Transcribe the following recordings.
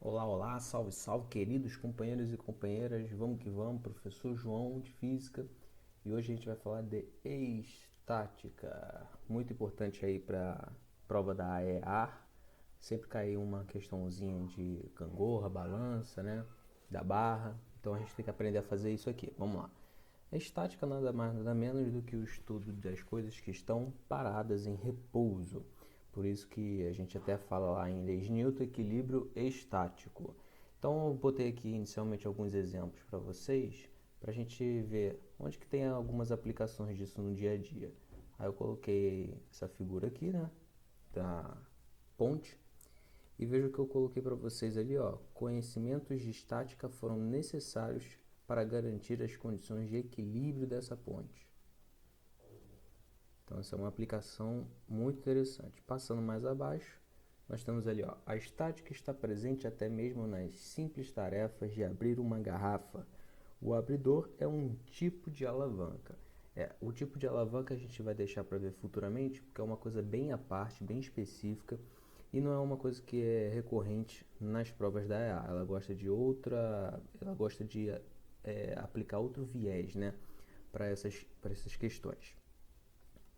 Olá, olá, salve, salve, queridos companheiros e companheiras, vamos que vamos, professor João de Física, e hoje a gente vai falar de estática, muito importante aí para prova da AEAR, sempre cai uma questãozinha de gangorra, balança, né, da barra, então a gente tem que aprender a fazer isso aqui, vamos lá. A estática nada mais nada menos do que o estudo das coisas que estão paradas em repouso. Por isso que a gente até fala lá em leis de Newton, equilíbrio estático. Então eu botei aqui inicialmente alguns exemplos para vocês, para a gente ver onde que tem algumas aplicações disso no dia a dia. Aí eu coloquei essa figura aqui, né, da ponte, e veja o que eu coloquei para vocês ali, ó. Conhecimentos de estática foram necessários para garantir as condições de equilíbrio dessa ponte. Então essa é uma aplicação muito interessante. Passando mais abaixo, nós temos ali, ó, a estática está presente até mesmo nas simples tarefas de abrir uma garrafa. O abridor é um tipo de alavanca. O tipo de alavanca a gente vai deixar para ver futuramente, porque é uma coisa bem à parte, bem específica, e não é uma coisa que é recorrente nas provas da EA. Ela gosta de aplicar outro viés, né, para essas questões.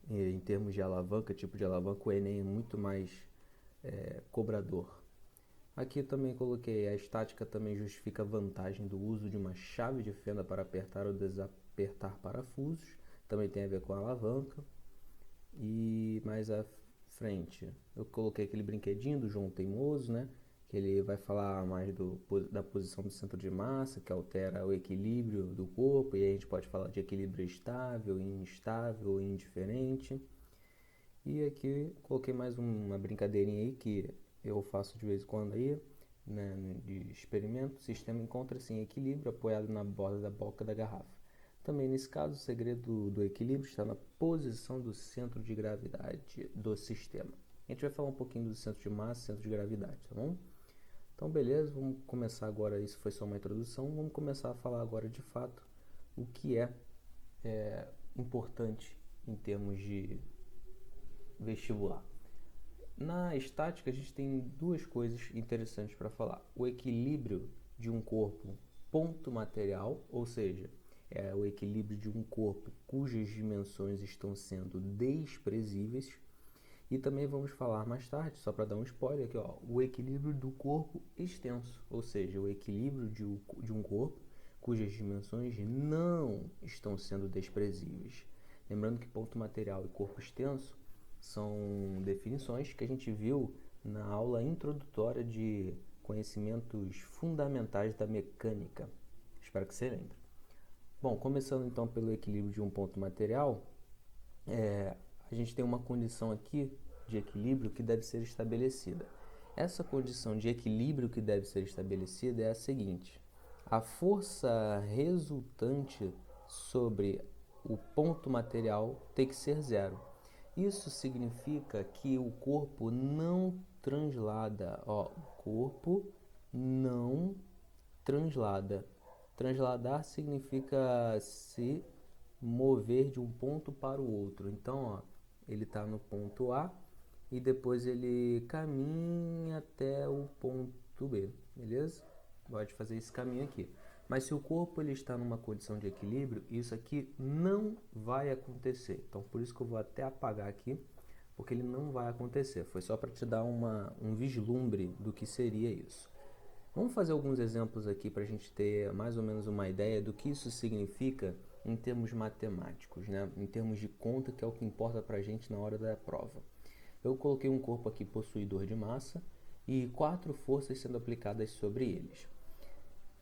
E, em termos de alavanca, tipo de alavanca, o Enem é muito mais cobrador. Aqui eu também coloquei, a estática também justifica a vantagem do uso de uma chave de fenda para apertar ou desapertar parafusos, também tem a ver com a alavanca. E mais à frente, eu coloquei aquele brinquedinho do João Teimoso, né? Que ele vai falar mais da posição do centro de massa, que altera o equilíbrio do corpo, e aí a gente pode falar de equilíbrio estável, instável, indiferente. E aqui coloquei mais uma brincadeirinha aí que eu faço de vez em quando aí, né, de experimento. O sistema encontra-se em equilíbrio apoiado na borda da boca da garrafa. Também nesse caso, o segredo do equilíbrio está na posição do centro de gravidade do sistema. A gente vai falar um pouquinho do centro de massa e centro de gravidade, tá bom? Então, beleza, vamos começar agora. Isso foi só uma introdução. Vamos começar a falar agora de fato o que é importante em termos de vestibular. Na estática, a gente tem duas coisas interessantes para falar: o equilíbrio de um corpo ponto material, ou seja, é o equilíbrio de um corpo cujas dimensões estão sendo desprezíveis, e também vamos falar mais tarde, só para dar um spoiler aqui, ó, o equilíbrio do corpo extenso, ou seja, o equilíbrio de um corpo cujas dimensões não estão sendo desprezíveis. Lembrando que ponto material e corpo extenso são definições que a gente viu na aula introdutória de conhecimentos fundamentais da mecânica. Espero que você lembre. Bom, começando então pelo equilíbrio de um ponto material, a gente tem uma condição aqui de equilíbrio que deve ser estabelecida. Essa condição de equilíbrio que deve ser estabelecida é a seguinte: a força resultante sobre o ponto material tem que ser zero. Isso significa que o corpo não translada, ó, o corpo não translada. Transladar significa se mover de um ponto para o outro. Então, ó, ele está no ponto A e depois ele caminha até o ponto B, beleza? Pode fazer esse caminho aqui. Mas se o corpo ele está numa condição de equilíbrio, isso aqui não vai acontecer. Então, por isso que eu vou até apagar aqui, porque ele não vai acontecer. Foi só para te dar um vislumbre do que seria isso. Vamos fazer alguns exemplos aqui para a gente ter mais ou menos uma ideia do que isso significa em termos matemáticos, né? Em termos de conta, que é o que importa para a gente na hora da prova. Eu coloquei um corpo aqui possuidor de massa e 4 forças sendo aplicadas sobre eles.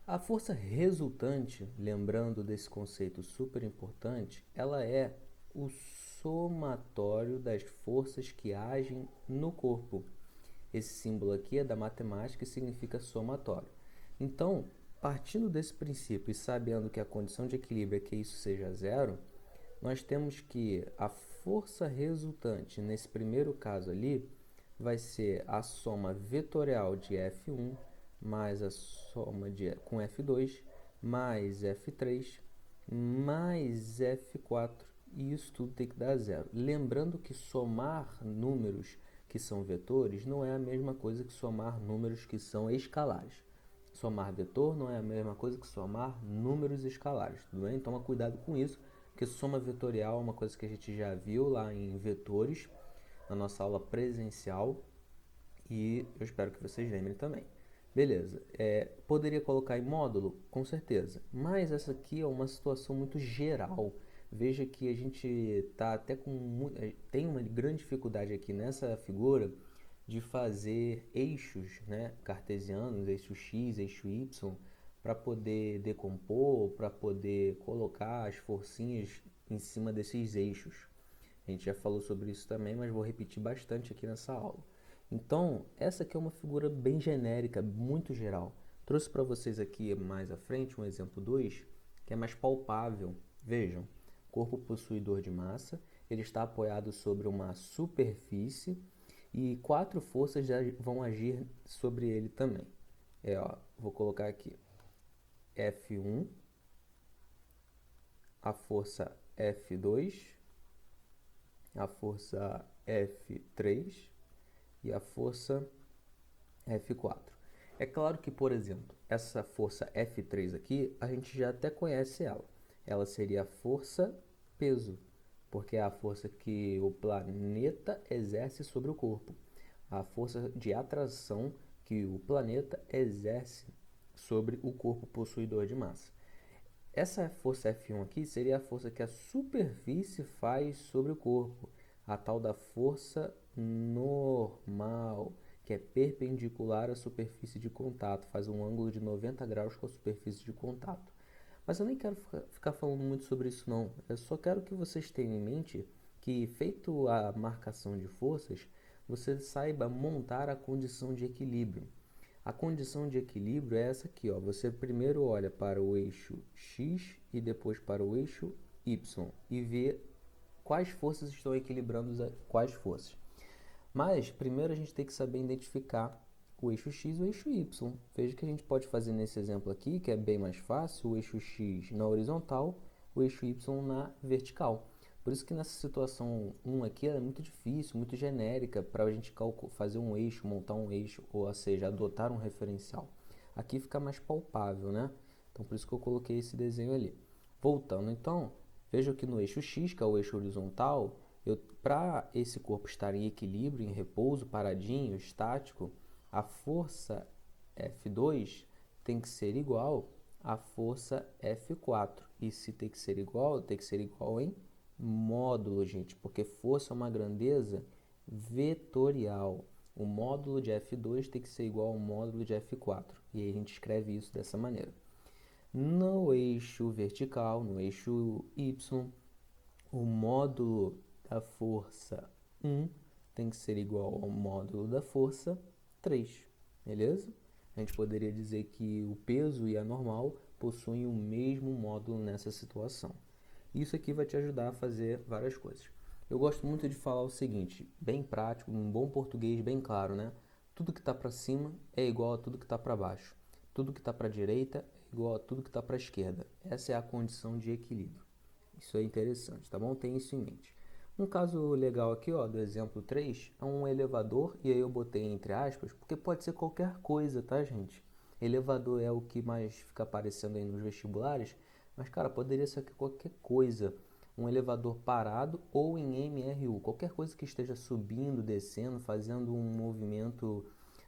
A força resultante, lembrando desse conceito super importante, ela é o somatório das forças que agem no corpo. Esse símbolo aqui é da matemática e significa somatório. Então, partindo desse princípio e sabendo que a condição de equilíbrio é que isso seja zero, nós temos que a força resultante, nesse primeiro caso ali, vai ser a soma vetorial de F1 mais a soma com F2 mais F3 mais F4, e isso tudo tem que dar zero. Lembrando que somar números que são vetores não é a mesma coisa que somar números que são escalares. Somar vetor não é a mesma coisa que somar números escalares, tudo bem? Toma cuidado com isso, porque soma vetorial é uma coisa que a gente já viu lá em vetores, na nossa aula presencial, e eu espero que vocês lembrem também. Beleza, poderia colocar em módulo? Com certeza, mas essa aqui é uma situação muito geral. Veja que a gente está até tem uma grande dificuldade aqui nessa figura de fazer eixos, né, cartesianos, eixo x, eixo y, para poder decompor, para poder colocar as forcinhas em cima desses eixos. A gente já falou sobre isso também, mas vou repetir bastante aqui nessa aula. Então, essa aqui é uma figura bem genérica, muito geral. Trouxe para vocês aqui mais à frente um exemplo 2, que é mais palpável. Vejam, corpo possuidor de massa, ele está apoiado sobre uma superfície e 4 forças já vão agir sobre ele também. Vou colocar aqui F1, a força F2, a força F3 e a força F4. É claro que, por exemplo, essa força F3 aqui, a gente já até conhece ela. Ela seria a força peso, porque é a força que o planeta exerce sobre o corpo. A força de atração que o planeta exerce sobre o corpo possuidor de massa. Essa força F1 aqui seria a força que a superfície faz sobre o corpo, a tal da força normal, que é perpendicular à superfície de contato, faz um ângulo de 90 graus com a superfície de contato. Mas eu nem quero ficar falando muito sobre isso não, eu só quero que vocês tenham em mente que, feito a marcação de forças, você saiba montar a condição de equilíbrio. A condição de equilíbrio é essa aqui, ó. Você primeiro olha para o eixo X e depois para o eixo Y e vê quais forças estão equilibrando quais forças. Mas primeiro a gente tem que saber identificar o eixo X e o eixo Y. Veja que a gente pode fazer nesse exemplo aqui, que é bem mais fácil, o eixo X na horizontal, o eixo Y na vertical. Por isso que nessa situação 1 aqui é muito difícil, muito genérica para a gente fazer um eixo, montar um eixo, ou seja, adotar um referencial. Aqui fica mais palpável, né? Então por isso que eu coloquei esse desenho ali. Voltando então, veja que no eixo X, que é o eixo horizontal, para esse corpo estar em equilíbrio, em repouso, paradinho, estático, a força F2 tem que ser igual à força F4. E se tem que ser igual em módulo, gente, porque força é uma grandeza vetorial. O módulo de F2 tem que ser igual ao módulo de F4. E aí a gente escreve isso dessa maneira. No eixo vertical, no eixo Y, o módulo da força 1 tem que ser igual ao módulo da força 3, beleza? A gente poderia dizer que o peso e a normal possuem o mesmo módulo nessa situação. Isso aqui vai te ajudar a fazer várias coisas. Eu gosto muito de falar o seguinte, bem prático, um bom português bem claro, né? Tudo que está para cima é igual a tudo que está para baixo. Tudo que está para a direita é igual a tudo que está para a esquerda. Essa é a condição de equilíbrio. Isso é interessante, tá bom? Tem isso em mente. Um caso legal aqui, ó, do exemplo 3, é um elevador, e aí eu botei entre aspas, porque pode ser qualquer coisa, tá, gente? Elevador é o que mais fica aparecendo aí nos vestibulares, mas, cara, poderia ser qualquer coisa. Um elevador parado ou em MRU. Qualquer coisa que esteja subindo, descendo, fazendo um movimento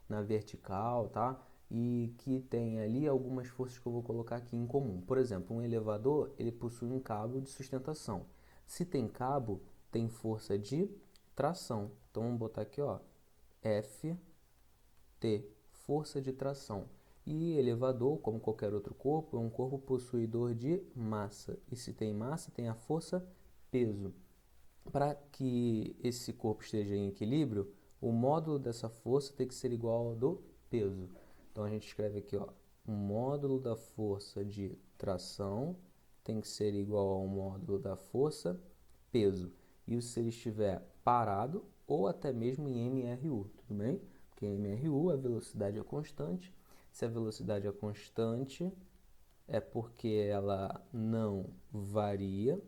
na vertical, tá? E que tem ali algumas forças que eu vou colocar aqui em comum. Por exemplo, um elevador, ele possui um cabo de sustentação. Se tem cabo, tem força de tração. Então, vamos botar aqui, ó, FT, força de tração. E elevador, como qualquer outro corpo, é um corpo possuidor de massa. E se tem massa, tem a força peso. Para que esse corpo esteja em equilíbrio, o módulo dessa força tem que ser igual ao do peso. Então a gente escreve aqui, ó, o módulo da força de tração tem que ser igual ao módulo da força peso. E se ele estiver parado ou até mesmo em MRU, tudo bem? Porque em MRU a velocidade é constante. Se a velocidade é constante, é porque ela não varia,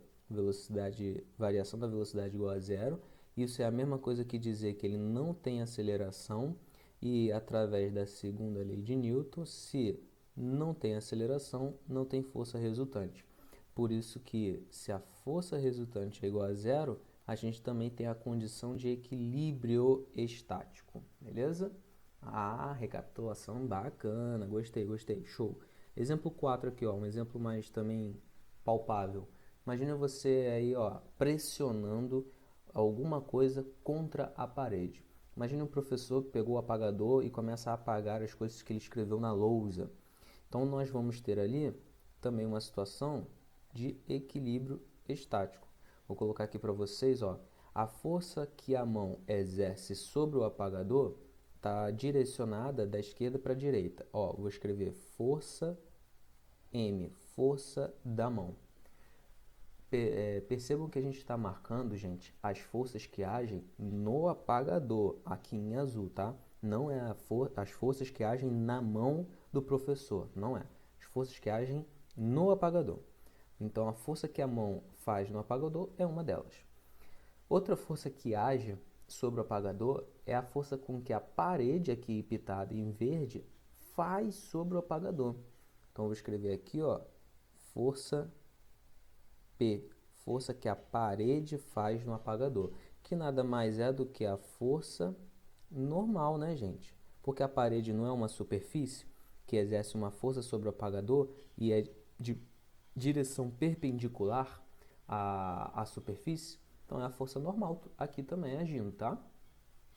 variação da velocidade igual a zero, Isso é a mesma coisa que dizer que ele não tem aceleração e, através da segunda lei de Newton, se não tem aceleração, não tem força resultante. Por isso que, se a força resultante é igual a zero, a gente também tem a condição de equilíbrio estático, beleza? Ah, recapitulação bacana, gostei, show. Exemplo 4 aqui, ó, um exemplo mais também palpável. Imagina você aí, ó, pressionando alguma coisa contra a parede. Imagina um professor que pegou o apagador e começa a apagar as coisas que ele escreveu na lousa. Então nós vamos ter ali também uma situação de equilíbrio estático. Vou colocar aqui para vocês, ó, a força que a mão exerce sobre o apagador está direcionada da esquerda para a direita. Ó, vou escrever força M, força da mão. Percebam que a gente está marcando, gente, as forças que agem no apagador, aqui em azul, tá? Não é as forças que agem na mão do professor, não é. As forças que agem no apagador. Então, a força que a mão faz no apagador é uma delas. Outra força que age sobre o apagador é a força com que a parede, aqui pitada em verde, faz sobre o apagador. Então, eu vou escrever aqui, ó, força P, força que a parede faz no apagador, que nada mais é do que a força normal, né, gente? Porque a parede não é uma superfície que exerce uma força sobre o apagador e é de direção perpendicular à superfície, então é a força normal aqui também agindo, tá?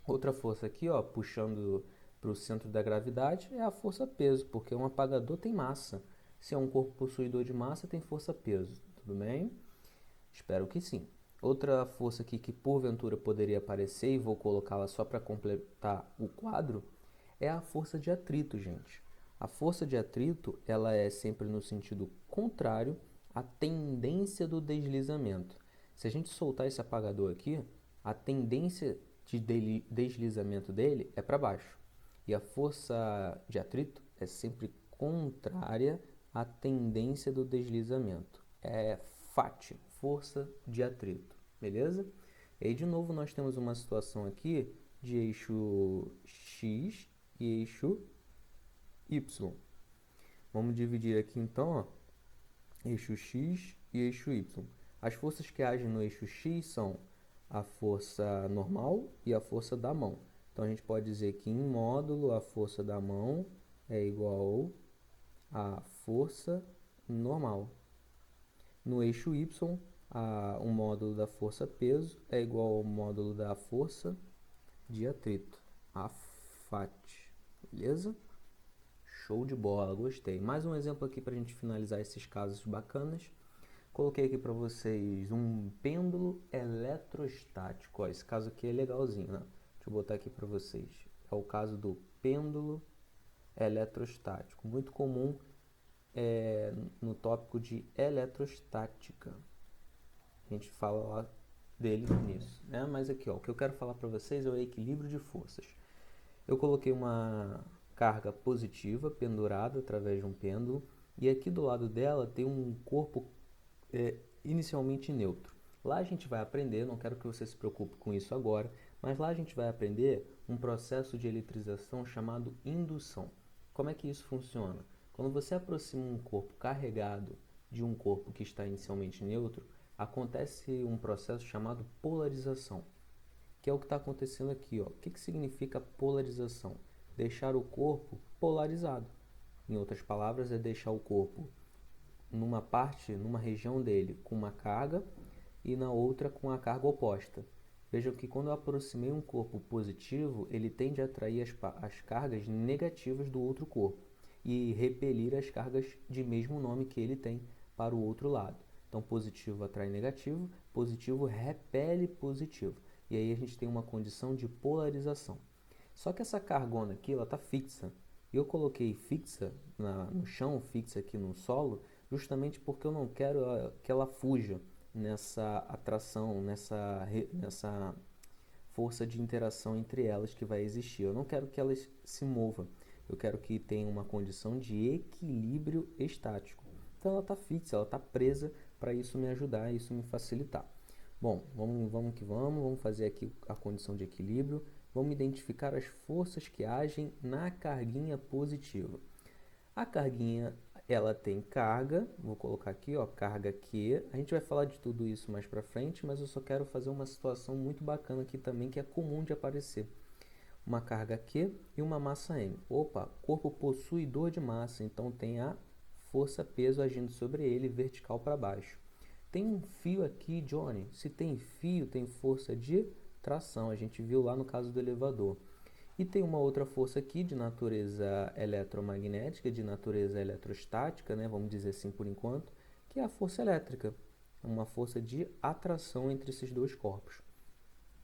Outra força aqui, ó, puxando para o centro da gravidade, é a força peso, porque um apagador tem massa. Se é um corpo possuidor de massa, tem força peso, tudo bem? Espero que sim. Outra força aqui que porventura poderia aparecer, e vou colocá-la só para completar o quadro, é a força de atrito, gente. A força de atrito, ela é sempre no sentido contrário à tendência do deslizamento. Se a gente soltar esse apagador aqui, a tendência de deslizamento dele é para baixo. E a força de atrito é sempre contrária à tendência do deslizamento. É FAT, força de atrito, beleza? E aí, de novo, nós temos uma situação aqui de eixo X e eixo Y. Vamos dividir aqui, então, ó, eixo X e eixo Y. As forças que agem no eixo X são a força normal e a força da mão. Então, a gente pode dizer que, em módulo, a força da mão é igual à força normal. No eixo Y, o módulo da força peso é igual ao módulo da força de atrito, a FAT, beleza? Show de bola, gostei. Mais um exemplo aqui para a gente finalizar esses casos bacanas. Coloquei aqui para vocês um pêndulo eletrostático. Ó, esse caso aqui é legalzinho, né? Deixa eu botar aqui para vocês. É o caso do pêndulo eletrostático, muito comum no tópico de eletrostática. A gente fala lá dele nisso, né? Mas aqui, ó, o que eu quero falar para vocês é o equilíbrio de forças. Eu coloquei uma carga positiva pendurada através de um pêndulo e aqui do lado dela tem um corpo inicialmente neutro. Lá a gente vai aprender, não quero que você se preocupe com isso agora, mas lá a gente vai aprender um processo de eletrização chamado indução. Como é que isso funciona? Quando você aproxima um corpo carregado de um corpo que está inicialmente neutro, acontece um processo chamado polarização, que é o que está acontecendo aqui, ó. O que significa polarização? Deixar o corpo polarizado. Em outras palavras, é deixar o corpo numa região dele com uma carga e na outra com a carga oposta. Vejam que quando eu aproximei um corpo positivo, ele tende a atrair as cargas negativas do outro corpo e repelir as cargas de mesmo nome que ele tem para o outro lado. Então, positivo atrai negativo, positivo repele positivo. E aí a gente tem uma condição de polarização. Só que essa cargona aqui, ela está fixa. E eu coloquei fixa no chão, fixa aqui no solo, justamente porque eu não quero que ela fuja nessa atração, nessa força de interação entre elas que vai existir. Eu não quero que elas se movam. Eu quero que tenha uma condição de equilíbrio estático. Então ela está fixa, ela está presa para isso me ajudar, isso me facilitar. Bom, vamos que vamos fazer aqui a condição de equilíbrio. Vamos identificar as forças que agem na carguinha positiva. A carguinha, ela tem carga, vou colocar aqui, ó, carga Q. A gente vai falar de tudo isso mais pra frente, mas eu só quero fazer uma situação muito bacana aqui também, que é comum de aparecer. Uma carga Q e uma massa M. Opa, corpo possuidor de massa, então tem a força-peso agindo sobre ele, vertical para baixo. Tem um fio aqui, Johnny. Se tem fio, tem força de tração. A gente viu lá no caso do elevador. E tem uma outra força aqui de natureza eletromagnética, de natureza eletrostática, né? Vamos dizer assim por enquanto, que é a força elétrica. Uma força de atração entre esses dois corpos.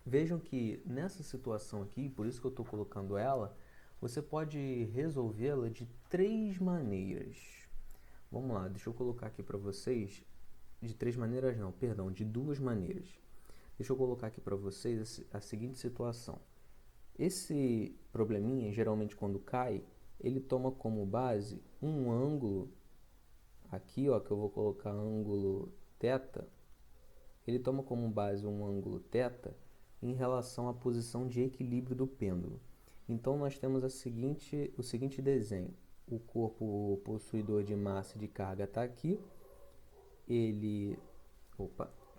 Vejam que nessa situação aqui, por isso que eu estou colocando ela, você pode resolvê-la de três maneiras. Vamos lá, deixa eu colocar aqui para vocês. De três maneiras não, perdão, de duas maneiras. Deixa eu colocar aqui para vocês a seguinte situação. Esse probleminha, geralmente quando cai, ele toma como base um ângulo, aqui ó, que eu vou colocar ângulo θ, ele toma como base um ângulo θ em relação à posição de equilíbrio do pêndulo. Então nós temos o seguinte desenho. O corpo possuidor de massa e de carga está aqui. Deixa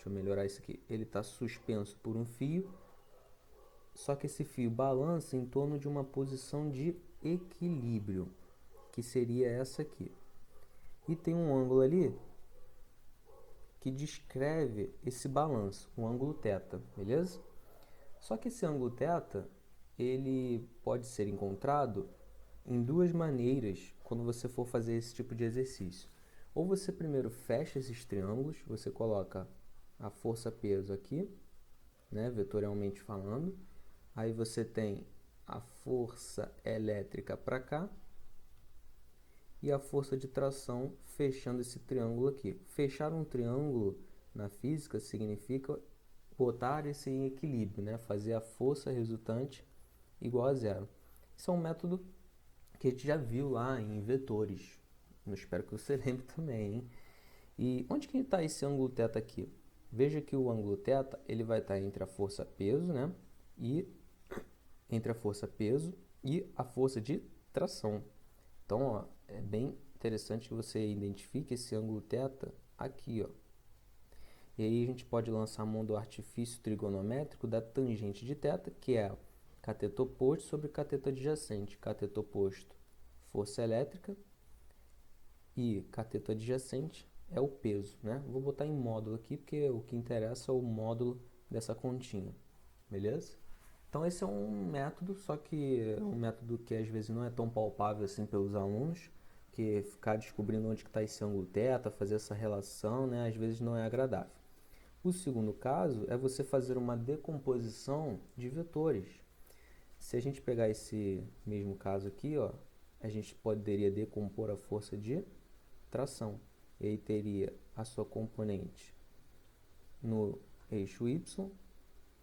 eu melhorar isso aqui. Ele está suspenso por um fio, só que esse fio balança em torno de uma posição de equilíbrio, que seria essa aqui. E tem um ângulo ali que descreve esse balanço, o ângulo θ, beleza? Só que esse ângulo θ, ele pode ser encontrado em duas maneiras quando você for fazer esse tipo de exercício. Ou você primeiro fecha esses triângulos, você coloca a força-peso aqui, né, vetorialmente falando. Aí você tem a força elétrica para cá e a força de tração fechando esse triângulo aqui. Fechar um triângulo na física significa botar esse em equilíbrio, né? Fazer a força resultante igual a zero. Isso é um método que a gente já viu lá em vetores. Eu espero que você lembre também, hein? E onde que está esse ângulo θ aqui? Veja que o ângulo θ ele vai estar entre a força peso, né? E entre a força peso e a força de tração. Então, ó, é bem interessante que você identifique esse ângulo θ aqui, ó. E aí a gente pode lançar a mão do artifício trigonométrico da tangente de θ, que é cateto oposto sobre cateto adjacente. Cateto oposto, força elétrica, e cateto adjacente é o peso, né? Vou botar em módulo aqui, porque o que interessa é o módulo dessa continha, beleza? Então esse é um método, só que é um método que às vezes não é tão palpável assim pelos alunos, que ficar descobrindo onde está esse ângulo θ, fazer essa relação, né, às vezes não é agradável. O segundo caso é você fazer uma decomposição de vetores. Se a gente pegar esse mesmo caso aqui, ó, a gente poderia decompor a força de tração. E aí teria a sua componente no eixo Y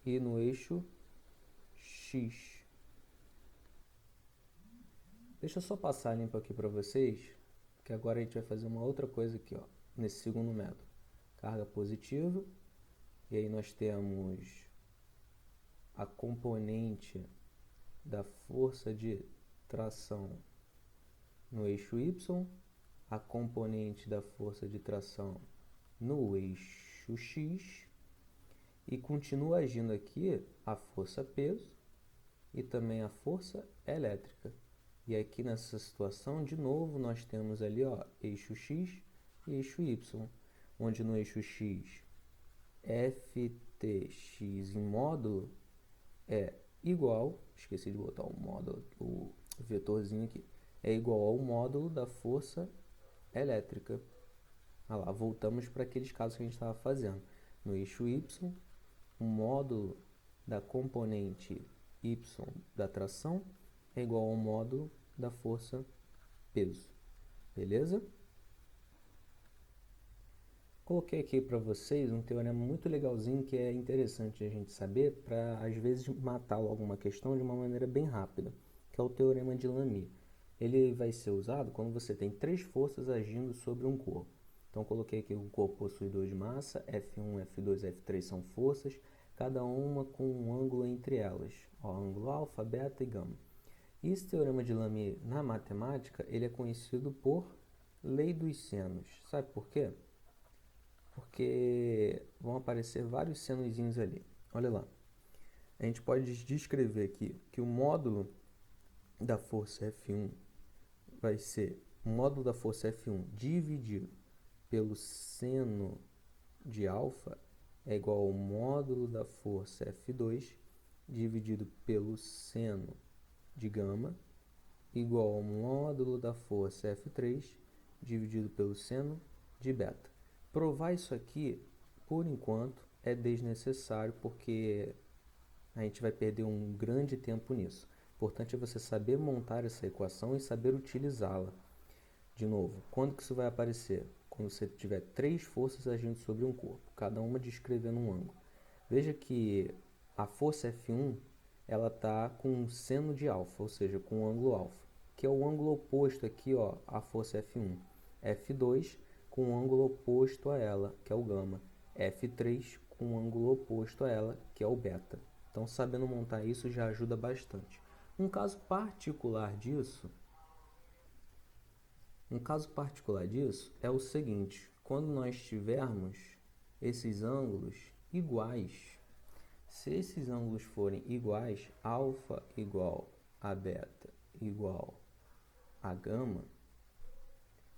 e no eixo X. Deixa eu só passar limpo aqui para vocês, que agora a gente vai fazer uma outra coisa aqui, ó, nesse segundo método. Carga positiva, e aí nós temos a componente da força de tração no eixo Y, a componente da força de tração no eixo X, e continua agindo aqui a força peso e também a força elétrica. E aqui nessa situação, de novo, nós temos ali, ó, eixo X e eixo Y, onde no eixo X, Ftx em módulo é igual, esqueci de botar o módulo, o vetorzinho aqui, é igual ao módulo da força elétrica. Ah lá, voltamos para aqueles casos que a gente estava fazendo. No eixo Y, o módulo da componente Y da tração é igual ao módulo da força peso. Beleza? Coloquei aqui para vocês um teorema muito legalzinho que é interessante a gente saber para, às vezes, matar alguma questão de uma maneira bem rápida, que é o teorema de Lamy. Ele vai ser usado quando você tem três forças agindo sobre um corpo. Então coloquei aqui que o corpo possui duas massas, F1, F2, F3 são forças, cada uma com um ângulo entre elas, ó, ângulo alfa, beta e gama. E esse teorema de Lamier na matemática, ele é conhecido por lei dos senos. Sabe por quê? Porque vão aparecer vários senozinhos ali. Olha lá. A gente pode descrever aqui que o módulo da força F1 vai ser o módulo da força F1 dividido pelo seno de alfa é igual ao módulo da força F2 dividido pelo seno de gama igual ao módulo da força F3 dividido pelo seno de beta. Provar isso aqui, por enquanto, é desnecessário porque a gente vai perder um grande tempo nisso. O importante é você saber montar essa equação e saber utilizá-la. De novo, quando que isso vai aparecer? Quando você tiver três forças agindo sobre um corpo, cada uma descrevendo um ângulo. Veja que a força F1 ela está com um seno de alfa, ou seja, com um ângulo alfa, que é o ângulo oposto aqui, ó, à força F1. F2 com um ângulo oposto a ela, que é o gama. F3 com um ângulo oposto a ela, que é o beta. Então, sabendo montar isso já ajuda bastante. Um caso particular disso é o seguinte: quando nós tivermos esses ângulos iguais, se esses ângulos forem iguais, alfa igual a beta igual a gama,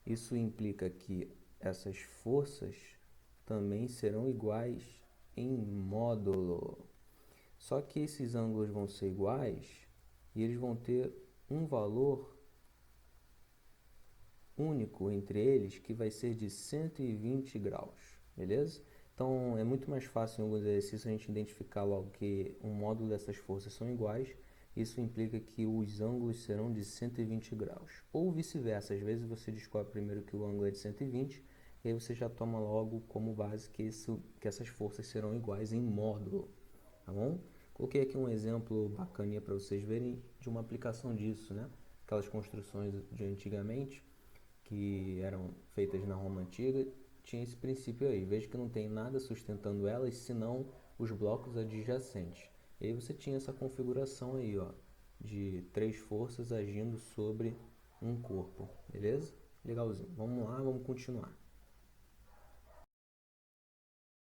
isso implica que essas forças também serão iguais em módulo. Só que esses ângulos vão ser iguais e eles vão ter um valor único entre eles que vai ser de 120 graus, beleza? Então é muito mais fácil em alguns exercícios a gente identificar logo que um módulo dessas forças são iguais. Isso implica que os ângulos serão de 120 graus. Ou vice-versa, às vezes você descobre primeiro que o ângulo é de 120 e aí você já toma logo como base que essas forças serão iguais em módulo, tá bom? Coloquei aqui um exemplo bacaninha para vocês verem de uma aplicação disso, né? Aquelas construções de antigamente que eram feitas na Roma Antiga, tinha esse princípio aí. Veja que não tem nada sustentando elas, senão os blocos adjacentes. E aí você tinha essa configuração aí, ó, de três forças agindo sobre um corpo, beleza? Legalzinho. Vamos lá, vamos continuar.